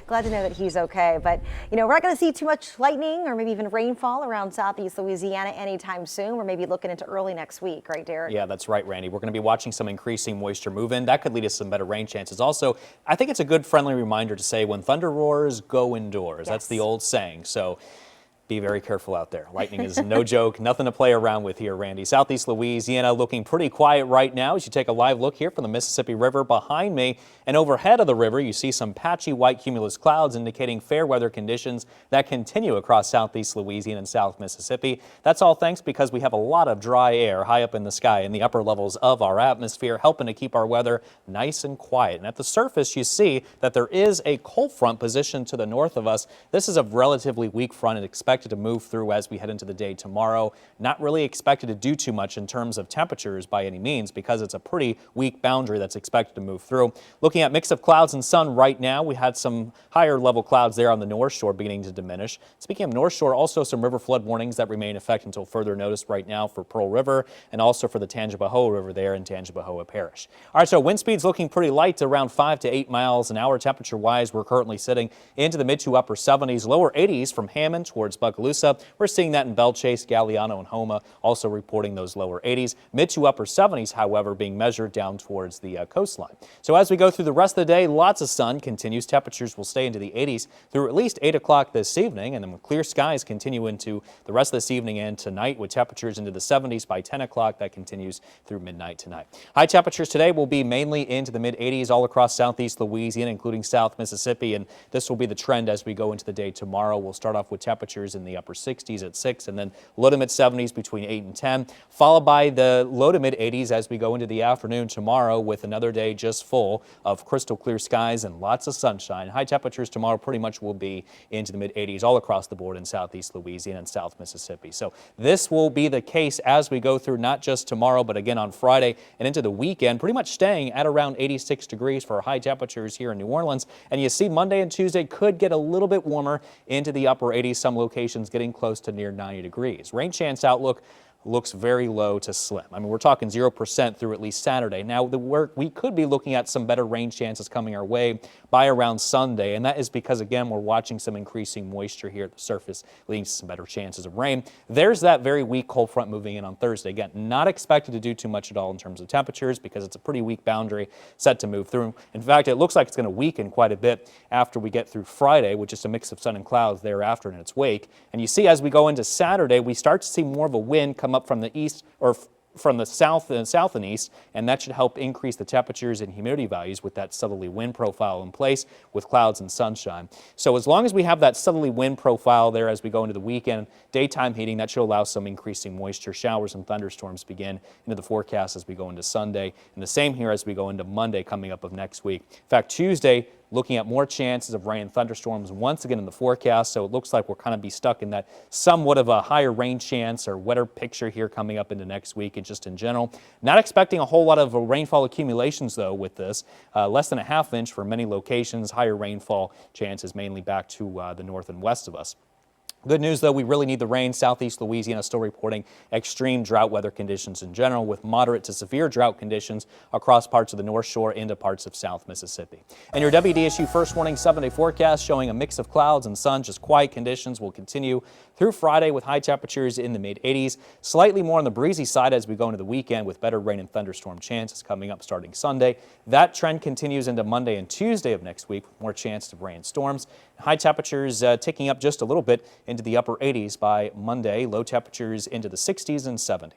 Glad to know that he's okay. But, we're not going to see too much lightning or maybe even rainfall around southeast Louisiana anytime soon. We're maybe looking into early next week, right, Derek? Yeah, that's right, Randy. We're going to be watching some increasing moisture move in. That could lead to some better rain chances. Also, I think it's a good friendly reminder to say when thunder roars, go indoors. Yes. That's the old saying. So be very careful out there. Lightning is no joke, nothing to play around with here, Randy. Southeast Louisiana looking pretty quiet right now as you take a live look here from the Mississippi River behind me. And overhead of the river, you see some patchy white cumulus clouds indicating fair weather conditions that continue across southeast Louisiana and South Mississippi. That's all thanks because we have a lot of dry air high up in the sky in the upper levels of our atmosphere, helping to keep our weather nice and quiet. And at the surface, you see that there is a cold front positioned to the north of us. This is a relatively weak front and expected to move through as we head into the day tomorrow. Not really expected to do too much in terms of temperatures by any means because it's a pretty weak boundary that's expected to move through. Looking at mix of clouds and sun right now, we had some higher level clouds there on the North Shore beginning to diminish. Speaking of North Shore, also some river flood warnings that remain in effect until further notice right now for Pearl River and also for the Tangipahoa River there in Tangipahoa Parish. All right, so wind speeds looking pretty light, around 5 to 8 miles an hour. Temperature wise, we're currently sitting into the mid to upper 70s, lower 80s from Hammond towards Buckaloosa. We're seeing that in Belchase, Galliano, and Homa, also reporting those lower 80s. Mid to upper 70s, however, being measured down towards the coastline. So as we go through the rest of the day, lots of sun continues. Temperatures will stay into the 80s through at least 8 o'clock this evening, and then with clear skies continue into the rest of this evening and tonight with temperatures into the 70s by 10 o'clock. That continues through midnight tonight. High temperatures today will be mainly into the mid 80s all across southeast Louisiana, including South Mississippi, and this will be the trend as we go into the day tomorrow. We'll start off with temperatures in the upper 60s at 6 and then low to mid 70s between 8 and 10, followed by the low to mid 80s as we go into the afternoon tomorrow with another day just full of crystal clear skies and lots of sunshine. High temperatures tomorrow pretty much will be into the mid 80s all across the board in southeast Louisiana and South Mississippi. So this will be the case as we go through not just tomorrow but again on Friday and into the weekend, pretty much staying at around 86 degrees for high temperatures here in New Orleans. And you see Monday and Tuesday could get a little bit warmer into the upper 80s, some locations getting close to near 90 degrees. Rain chance outlook looks very low to slim. I mean, we're talking 0% through at least Saturday. Now, we could be looking at some better rain chances coming our way by around Sunday, and that is because, again, we're watching some increasing moisture here at the surface, leading to some better chances of rain. There's that very weak cold front moving in on Thursday. Again, not expected to do too much at all in terms of temperatures because it's a pretty weak boundary set to move through. In fact, it looks like it's going to weaken quite a bit after we get through Friday, which is a mix of sun and clouds thereafter in its wake. And you see, as we go into Saturday, we start to see more of a wind come up from the east or from the south and east, and that should help increase the temperatures and humidity values with that southerly wind profile in place with clouds and sunshine. So as long as we have that southerly wind profile there as we go into the weekend, daytime heating, that should allow some increasing moisture. Showers and thunderstorms begin into the forecast as we go into Sunday, and the same here as we go into Monday coming up of next week. In fact, Tuesday, looking at more chances of rain and thunderstorms once again in the forecast, so it looks like we'll kind of be stuck in that somewhat of a higher rain chance or wetter picture here coming up into next week and just in general. Not expecting a whole lot of rainfall accumulations though with this, less than a ½ inch for many locations, higher rainfall chances mainly back to the north and west of us. Good news, though, we really need the rain. Southeast Louisiana still reporting extreme drought weather conditions in general with moderate to severe drought conditions across parts of the North Shore into parts of South Mississippi. And your WDSU First Warning 7-day forecast showing a mix of clouds and sun. Just quiet conditions will continue through Friday with high temperatures in the mid-80s. Slightly more on the breezy side as we go into the weekend with better rain and thunderstorm chances coming up starting Sunday. That trend continues into Monday and Tuesday of next week with more chances of rain and storms. High temperatures ticking up just a little bit into the upper 80s by Monday. Low temperatures into the 60s and 70s.